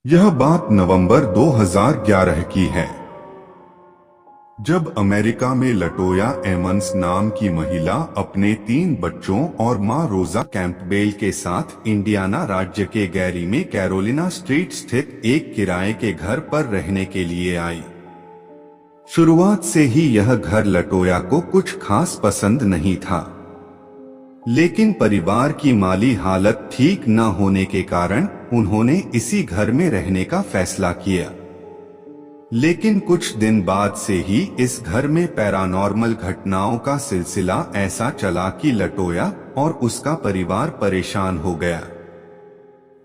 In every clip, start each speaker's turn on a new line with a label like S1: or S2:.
S1: यह बात नवंबर 2011 की है, जब अमेरिका में लटोया एमंस नाम की महिला अपने 3 बच्चों और मां रोजा कैंपबेल के साथ इंडियाना राज्य के गैरी में कैरोलिना स्ट्रीट स्थित एक किराए के घर पर रहने के लिए आई। शुरुआत से ही यह घर लटोया को कुछ खास पसंद नहीं था, लेकिन परिवार की माली हालत ठीक न होने के कारण उन्होंने इसी घर में रहने का फैसला किया। लेकिन कुछ दिन बाद से ही इस घर में पैरानॉर्मल घटनाओं का सिलसिला ऐसा चला कि लटोया और उसका परिवार परेशान हो गया।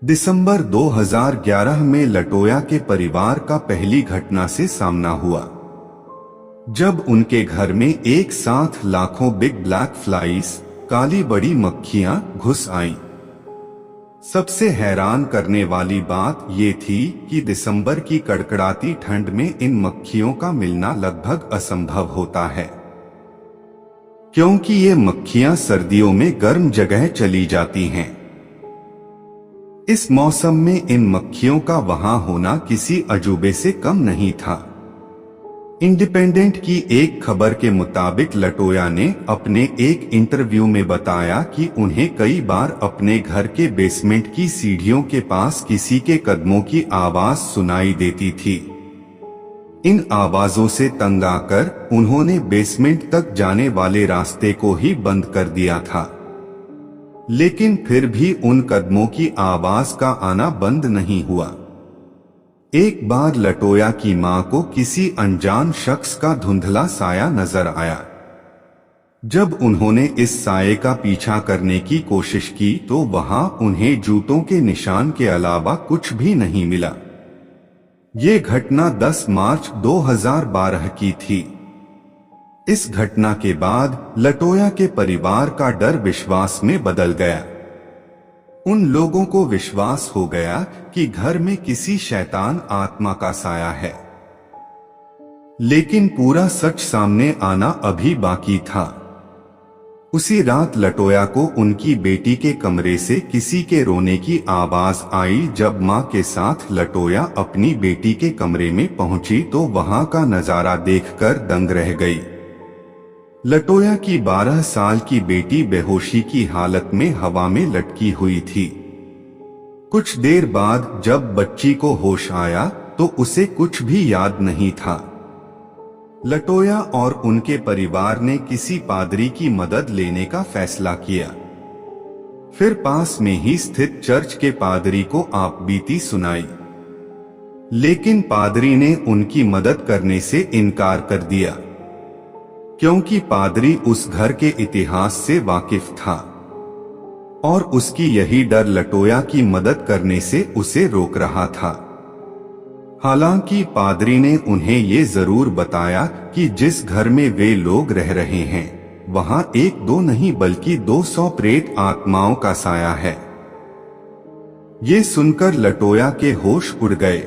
S1: दिसंबर 2011 में लटोया के परिवार का पहली घटना से सामना हुआ, जब उनके घर में एक साथ लाखों बिग ब्लैक फ्लाइज, काली बड़ी मक्खियां घुस आईं। सबसे हैरान करने वाली बात ये थी कि दिसंबर की कड़कड़ाती ठंड में इन मक्खियों का मिलना लगभग असंभव होता है, क्योंकि ये मक्खियां सर्दियों में गर्म जगह चली जाती हैं। इस मौसम में इन मक्खियों का वहां होना किसी अजूबे से कम नहीं था। इंडिपेंडेंट की एक खबर के मुताबिक लटोया ने अपने एक इंटरव्यू में बताया कि उन्हें कई बार अपने घर के बेसमेंट की सीढ़ियों के पास किसी के कदमों की आवाज सुनाई देती थी। इन आवाजों से तंग आकर उन्होंने बेसमेंट तक जाने वाले रास्ते को ही बंद कर दिया था, लेकिन फिर भी उन कदमों की आवाज का आना बंद नहीं हुआ। एक बार लटोया की मां को किसी अनजान शख्स का धुंधला साया नजर आया। जब उन्होंने इस साये का पीछा करने की कोशिश की तो वहां उन्हें जूतों के निशान के अलावा कुछ भी नहीं मिला। ये घटना 10 मार्च 2012 की थी। इस घटना के बाद लटोया के परिवार का डर विश्वास में बदल गया। उन लोगों को विश्वास हो गया कि घर में किसी शैतान आत्मा का साया है, लेकिन पूरा सच सामने आना अभी बाकी था। उसी रात लटोया को उनकी बेटी के कमरे से किसी के रोने की आवाज आई। जब मां के साथ लटोया अपनी बेटी के कमरे में पहुंची तो वहां का नजारा देखकर दंग रह गई। लटोया की 12 साल की बेटी बेहोशी की हालत में हवा में लटकी हुई थी। कुछ देर बाद जब बच्ची को होश आया तो उसे कुछ भी याद नहीं था। लटोया और उनके परिवार ने किसी पादरी की मदद लेने का फैसला किया। फिर पास में ही स्थित चर्च के पादरी को आपबीती सुनाई, लेकिन पादरी ने उनकी मदद करने से इनकार कर दिया, क्योंकि पादरी उस घर के इतिहास से वाकिफ था और उसकी यही डर लटोया की मदद करने से उसे रोक रहा था। हालांकि पादरी ने उन्हें ये जरूर बताया कि जिस घर में वे लोग रह रहे हैं वहां 1-2 नहीं बल्कि 200 प्रेत आत्माओं का साया है। ये सुनकर लटोया के होश उड़ गए।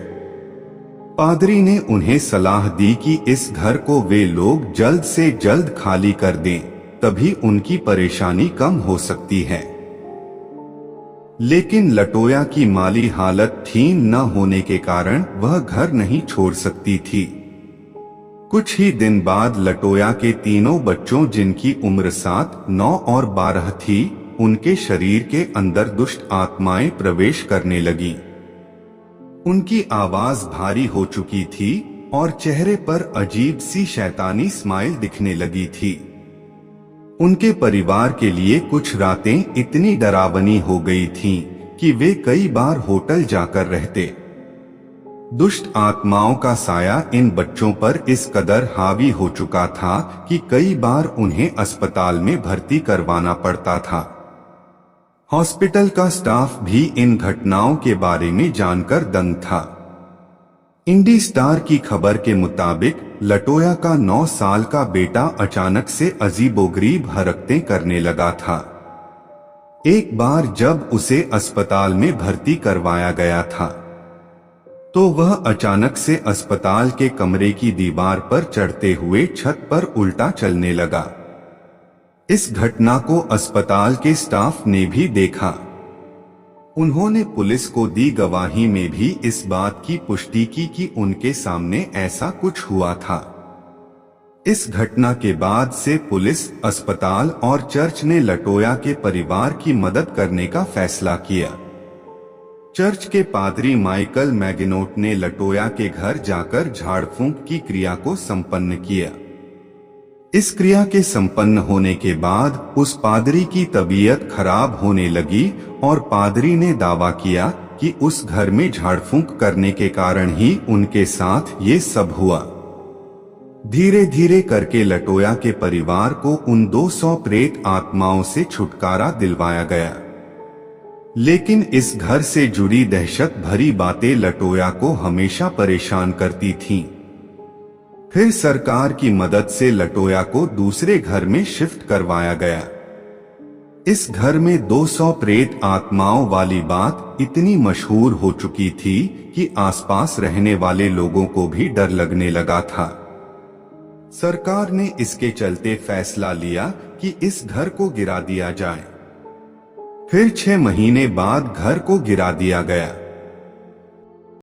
S1: पादरी ने उन्हें सलाह दी कि इस घर को वे लोग जल्द से जल्द खाली कर दें, तभी उनकी परेशानी कम हो सकती है। लेकिन लटोया की माली हालत ठीक न होने के कारण वह घर नहीं छोड़ सकती थी। कुछ ही दिन बाद लटोया के तीनों बच्चों, जिनकी उम्र 7, 9 और 12 थी, उनके शरीर के अंदर दुष्ट आत्माएं प्रवेश करने लगी। उनकी आवाज भारी हो चुकी थी और चेहरे पर अजीब सी शैतानी स्माइल दिखने लगी थी। उनके परिवार के लिए कुछ रातें इतनी डरावनी हो गई थीं कि वे कई बार होटल जाकर रहते। दुष्ट आत्माओं का साया इन बच्चों पर इस कदर हावी हो चुका था कि कई बार उन्हें अस्पताल में भर्ती करवाना पड़ता था। हॉस्पिटल का स्टाफ भी इन घटनाओं के बारे में जानकर दंग था। इंडी स्टार की खबर के मुताबिक लटोया का 9 साल का बेटा अचानक से अजीबोगरीब हरकतें करने लगा था। एक बार जब उसे अस्पताल में भर्ती करवाया गया था तो वह अचानक से अस्पताल के कमरे की दीवार पर चढ़ते हुए छत पर उल्टा चलने लगा। इस घटना को अस्पताल के स्टाफ ने भी देखा। उन्होंने पुलिस को दी गवाही में भी इस बात की पुष्टि की कि उनके सामने ऐसा कुछ हुआ था। इस घटना के बाद से पुलिस, अस्पताल और चर्च ने लटोया के परिवार की मदद करने का फैसला किया। चर्च के पादरी माइकल मैगिनोट ने लटोया के घर जाकर झाड़ फूंक की क्रिया को संपन्न किया। इस क्रिया के संपन्न होने के बाद उस पादरी की तबीयत खराब होने लगी और पादरी ने दावा किया कि उस घर में झाड़ फूंक करने के कारण ही उनके साथ ये सब हुआ। धीरे धीरे करके लटोया के परिवार को उन 200 प्रेत आत्माओं से छुटकारा दिलवाया गया, लेकिन इस घर से जुड़ी दहशत भरी बातें लटोया को हमेशा परेशान करती थीं। फिर सरकार की मदद से लटोया को दूसरे घर में शिफ्ट करवाया गया। इस घर में 200 प्रेत आत्माओं वाली बात इतनी मशहूर हो चुकी थी कि आसपास रहने वाले लोगों को भी डर लगने लगा था। सरकार ने इसके चलते फैसला लिया कि इस घर को गिरा दिया जाए। फिर 6 महीने बाद घर को गिरा दिया गया।